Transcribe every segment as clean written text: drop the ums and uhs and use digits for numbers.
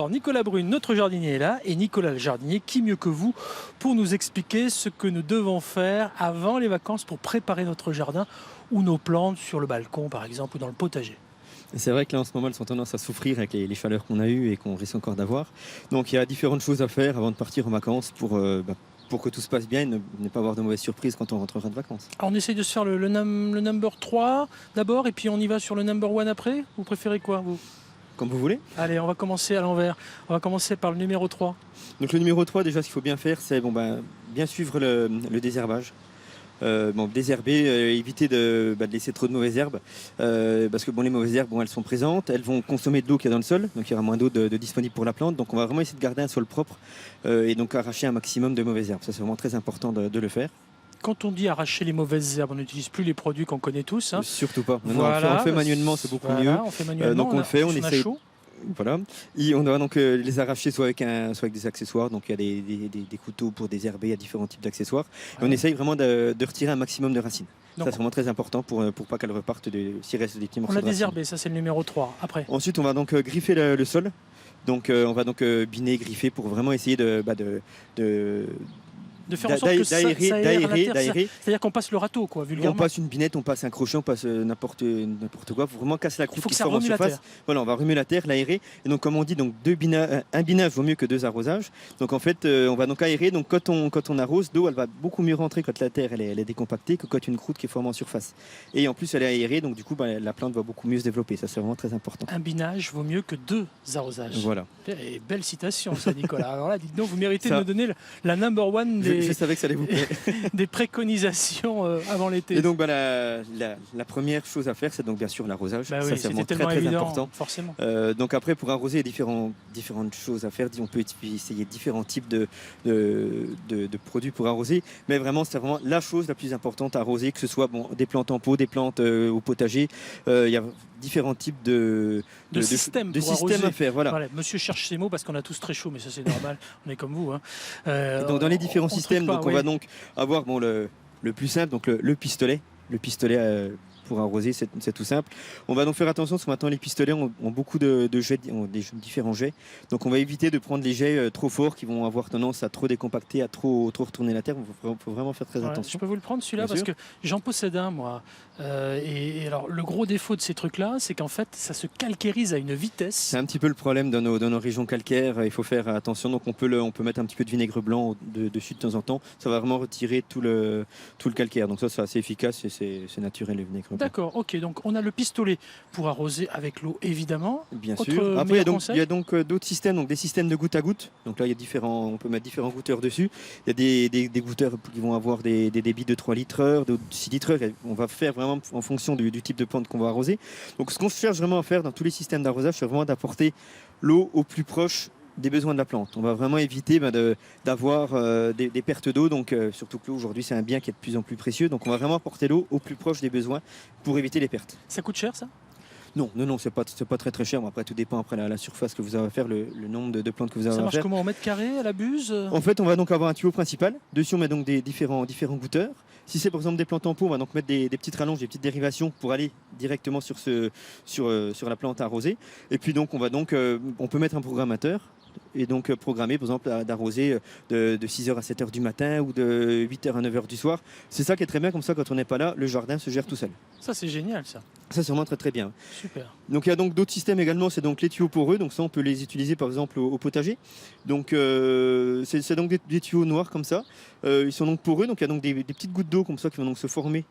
Alors Nicolas Brune, notre jardinier est là, et Nicolas le jardinier, qui mieux que vous pour nous expliquer ce que nous devons faire avant les vacances pour préparer notre jardin ou nos plantes sur le balcon par exemple ou dans le potager. C'est vrai que là en ce moment elles ont tendance à souffrir avec les chaleurs qu'on a eues et qu'on risque encore d'avoir. Donc il y a différentes choses à faire avant de partir en vacances pour que tout se passe bien et ne pas avoir de mauvaises surprises quand on rentrera de vacances. Alors on essaye de se faire le number 3 d'abord et puis on y va sur le number 1 après. Vous préférez quoi vous? Comme vous voulez. Allez, on va commencer à l'envers. On va commencer par le numéro 3. Donc le numéro 3 déjà ce qu'il faut bien faire c'est bien suivre le désherbage. Désherber, éviter de laisser trop de mauvaises herbes parce que les mauvaises herbes elles sont présentes, elles vont consommer de l'eau qu'il y a dans le sol, donc il y aura moins d'eau de disponible pour la plante, donc on va vraiment essayer de garder un sol propre et donc arracher un maximum de mauvaises herbes. Ça c'est vraiment très important de le faire. Quand on dit arracher les mauvaises herbes, on n'utilise plus les produits qu'on connaît tous. Hein. Surtout pas. Non, voilà, on le fait manuellement, c'est beaucoup mieux. On fait manuellement, donc on le fait, on essaye. Chaud. Voilà. Et on doit donc les arracher soit avec des accessoires. Donc il y a des couteaux pour désherber, il y a différents types d'accessoires. Ouais. Et on essaye vraiment de retirer un maximum de racines. Donc, ça c'est vraiment très important pour pas qu'elles repartent s'il reste des petits morceaux. On l'a désherbé, ça c'est le numéro 3. Après. Ensuite on va donc griffer le sol. Donc on va donc biner, griffer pour vraiment essayer de faire en sorte que ça aère. C'est-à-dire qu'on passe le râteau, quoi, vulgairement. On passe une binette, on passe un crochet, on passe n'importe quoi. Il faut vraiment casser la croûte qui forme en surface. Voilà, on va remuer la terre, l'aérer. Et donc, comme on dit, donc un binage vaut mieux que 2 arrosages. Donc, en fait, on va donc aérer. Donc, quand on arrose, l'eau, elle va beaucoup mieux rentrer quand la terre elle est décompactée que quand une croûte qui est formée en surface. Et en plus, elle est aérée. Donc, du coup, la plante va beaucoup mieux se développer. Ça, c'est vraiment très important. Un binage vaut mieux que 2 arrosages. Voilà. Et belle citation, ça, Nicolas. Alors là, dites-donc, vous méritez de nous donner la number 1 des. Je savais que ça allait vous plaire. Des préconisations avant l'été. Et donc la première chose à faire, c'est donc bien sûr l'arrosage. Ça c'est vraiment très évident, important. Forcément. Donc après, pour arroser, il y a différentes choses à faire. On peut essayer différents types de produits pour arroser. Mais vraiment, c'est vraiment la chose la plus importante à arroser, que ce soit des plantes en pot, des plantes au potager. Il y a différents types de systèmes à faire. Voilà. Monsieur cherche ses mots parce qu'on a tous très chaud, mais ça c'est normal. On est comme vous. Hein. Donc dans les différents systèmes, on va donc avoir le plus simple, donc le pistolet. Le pistolet pour arroser, c'est tout simple. On va donc faire attention parce que maintenant les pistolets ont beaucoup de jets, différents jets. Donc on va éviter de prendre les jets trop forts qui vont avoir tendance à trop décompacter, à trop retourner la terre. Il faut vraiment faire très attention. Je peux vous le prendre celui-là parce que j'en possède un moi. Et alors le gros défaut de ces trucs-là, c'est qu'en fait ça se calcérise à une vitesse. C'est un petit peu le problème dans nos régions calcaires. Il faut faire attention. Donc on peut mettre un petit peu de vinaigre blanc dessus de temps en temps. Ça va vraiment retirer tout le calcaire. Donc ça c'est assez efficace et c'est naturel le vinaigre blanc. D'accord, ok, donc on a le pistolet pour arroser avec l'eau évidemment. Bien sûr. Après il y a donc d'autres systèmes, donc des systèmes de goutte à goutte. Donc là on peut mettre différents goûteurs dessus. Il y a des goûteurs qui vont avoir des débits de 3 litres heure, de 6 litres heure. On va faire vraiment en fonction du type de plante qu'on va arroser. Donc ce qu'on cherche vraiment à faire dans tous les systèmes d'arrosage, c'est vraiment d'apporter l'eau au plus proche des besoins de la plante. On va vraiment éviter d'avoir des pertes d'eau, donc surtout que l'eau aujourd'hui c'est un bien qui est de plus en plus précieux, donc on va vraiment apporter l'eau au plus proche des besoins pour éviter les pertes. Ça coûte cher ça ? Non, c'est pas très cher. Après, tout dépend après la surface que vous avez à faire, le nombre de plantes que vous avez à faire. Ça marche comment, en mètre carré, à la buse ? En fait, on va donc avoir un tuyau principal. Dessus, on met donc des différents goûteurs. Si c'est par exemple des plantes en pot, on va donc mettre des petites rallonges, des petites dérivations pour aller directement sur la plante arrosée. Et puis donc, on peut mettre un programmateur. Et donc programmer par exemple d'arroser de 6h à 7h du matin ou de 8h à 9h du soir. C'est ça qui est très bien, comme ça quand on n'est pas là, le jardin se gère tout seul. Ça c'est génial ça. Ça c'est vraiment très bien. Super. Donc il y a donc d'autres systèmes également, c'est donc les tuyaux poreux, donc ça on peut les utiliser par exemple au potager. Donc c'est donc des tuyaux noirs comme ça. Ils sont donc poreux, donc il y a donc des petites gouttes d'eau comme ça qui vont donc se former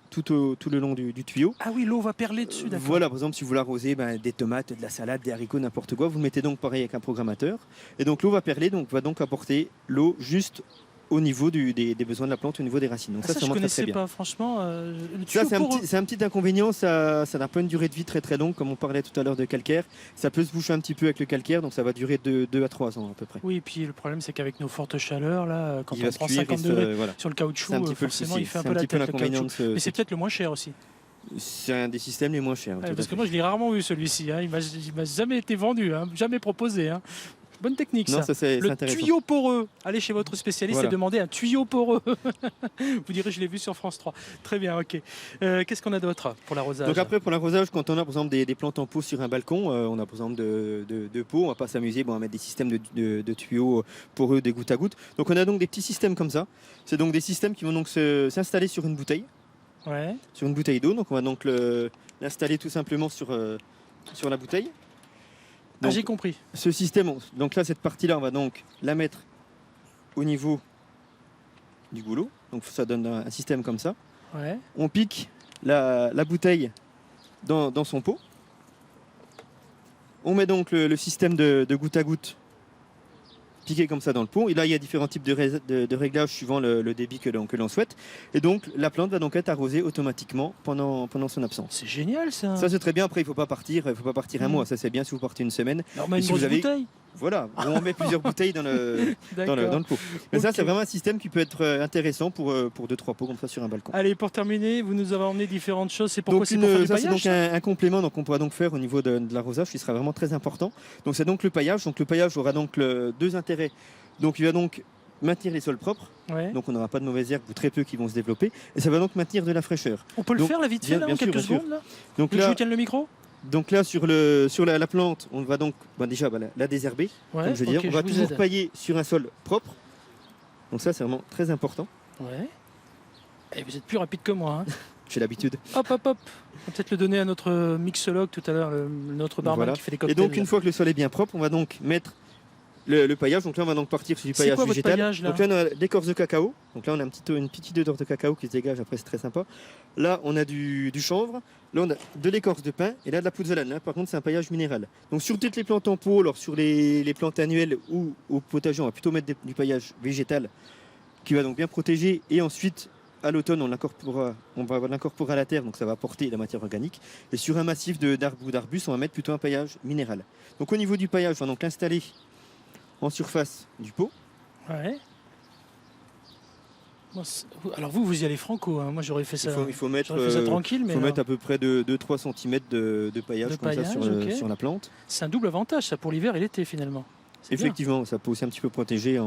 tout le long du tuyau. Ah oui, l'eau va perler dessus, d'accord. Voilà, par exemple, si vous l'arrosez, des tomates, de la salade, des haricots, n'importe quoi, vous le mettez donc pareil avec un programmateur. Et donc l'eau va perler, donc va donc apporter l'eau juste au niveau des besoins de la plante, au niveau des racines. Donc ça je ne connaissais très pas, bien. Franchement. Ça, c'est un petit inconvénient, ça n'a pas une durée de vie très très longue, comme on parlait tout à l'heure de calcaire. Ça peut se boucher un petit peu avec le calcaire, donc ça va durer 2 à 3 ans à peu près. Oui, et puis le problème, c'est qu'avec nos fortes chaleurs, là, quand on prend 50 degrés sur le caoutchouc, forcément, il fait un peu la tête, le caoutchouc. Mais c'est peut-être le moins cher aussi. C'est un des systèmes les moins chers. Parce que moi, je l'ai rarement vu celui-ci. Hein. Il m'a jamais été vendu, hein, jamais proposé. Hein. Bonne technique, Non, ça. c'est Le intéressant. tuyau poreux. Allez chez votre spécialiste Voilà. et demandez un tuyau poreux. Vous direz, je l'ai vu sur France 3. Très bien, ok. Qu'est-ce qu'on a d'autre pour l'arrosage? Donc après, pour l'arrosage, quand on a par exemple des plantes en pot sur un balcon, on a par exemple de pots, on va pas s'amuser à mettre des systèmes de tuyaux poreux, des gouttes à gouttes. Donc on a donc des petits systèmes comme ça. C'est donc des systèmes qui vont donc s'installer sur une bouteille. Ouais. Sur une bouteille d'eau. Donc on va donc l'installer tout simplement sur la bouteille. Donc, J'ai compris. ce système, donc là cette partie-là, on va donc la mettre au niveau du goulot. Donc ça donne un système comme ça. Ouais. On pique la bouteille dans son pot. On met donc le système de goutte à goutte piqué comme ça dans le pot. Et là, il y a différents types de réglages suivant le débit que l'on souhaite. Et donc, la plante va donc être arrosée automatiquement pendant son absence. C'est génial, ça. Ça, c'est très bien. Après, il ne faut pas partir un mois. Ça, c'est bien si vous partez une semaine. Alors, mais Et une si vous grosse avez- bouteille. Voilà, on met plusieurs bouteilles dans le pot. Mais ça, Ok. c'est vraiment un système qui peut être intéressant pour 2-3 pots comme ça sur un balcon. Allez, pour terminer, vous nous avez emmené différentes choses. C'est pourquoi Donc c'est pour faire du ça, c'est paillage, donc un complément qu'on pourra donc faire au niveau de l'arrosage qui sera vraiment très important. Donc c'est donc le paillage. Donc le paillage aura donc deux intérêts. Donc il va donc maintenir les sols propres. Ouais. Donc on n'aura pas de mauvaises herbes ou très peu qui vont se développer. Et ça va donc maintenir de la fraîcheur. On peut le donc, faire là vite fait bien- là, bien en sûr, quelques bien sûr. secondes là. Donc Que je là, vous tienne le micro. sur la plante, on va donc déjà la désherber. Ouais. Comme je veux dire, ok, on va je vous toujours aide. pailler sur un sol propre. Donc ça c'est vraiment très important. Ouais. Et vous êtes plus rapide que moi. Hein. J'ai l'habitude. Hop, hop, hop. On va peut-être le donner à notre mixologue tout à l'heure, notre barman Voilà. qui fait des Et cocktails. donc une fois que le sol est bien propre, on va donc mettre le paillage. Donc là on va donc partir sur du C'est paillage quoi votre végétal. paillage, là Donc là on a l'écorce de cacao. Donc là on a une petite odeur de cacao qui se dégage, après c'est très sympa. Là on a du chanvre, là on a de l'écorce de pin et là de la pouzzolane. Là par contre c'est un paillage minéral. Donc sur toutes les plantes en pot, alors sur les plantes annuelles ou au potager, on va plutôt mettre du paillage végétal qui va donc bien protéger, et ensuite à l'automne on va l'incorporer à la terre, donc ça va apporter la matière organique. Et sur un massif d'arbres ou d'arbustes, on va mettre plutôt un paillage minéral. Donc au niveau du paillage, on va donc l'installer en surface du pot. Ouais. Moi, alors vous y allez franco. Hein. Moi j'aurais fait ça. Il faut mettre, J'aurais fait ça tranquille, mais faut là, mettre à peu près de 2-3 cm de paillage, De comme ça paillage, ok. sur la plante. c'est un double avantage ça pour l'hiver et l'été finalement. C'est bien. Effectivement, ça peut aussi un petit peu protéger.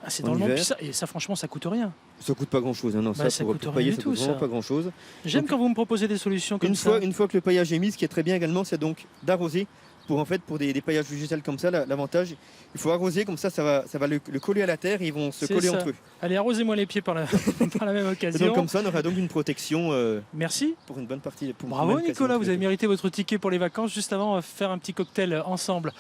Ah, c'est en dans le monde. hiver. Puis ça, et ça franchement ça coûte rien. Ça coûte pas grand chose. Non, Bah, ça pour coûte rien pailler, du ça tout, coûte vraiment ça. pas grand chose. J'aime Donc, quand vous me proposez des solutions comme ça. Une fois que le paillage est mis, ce qui est très bien également, c'est donc d'arroser. Pour des paillages végétales comme ça, l'avantage, il faut arroser, comme ça va le coller à la terre et ils vont se C'est coller ça. entre eux. Allez, arrosez-moi les pieds par la, par la même Et occasion. donc comme ça, on aura donc une protection Merci. pour une bonne partie. Bravo Nicolas, vous avez mérité votre ticket pour les vacances. Juste avant, on va faire un petit cocktail ensemble.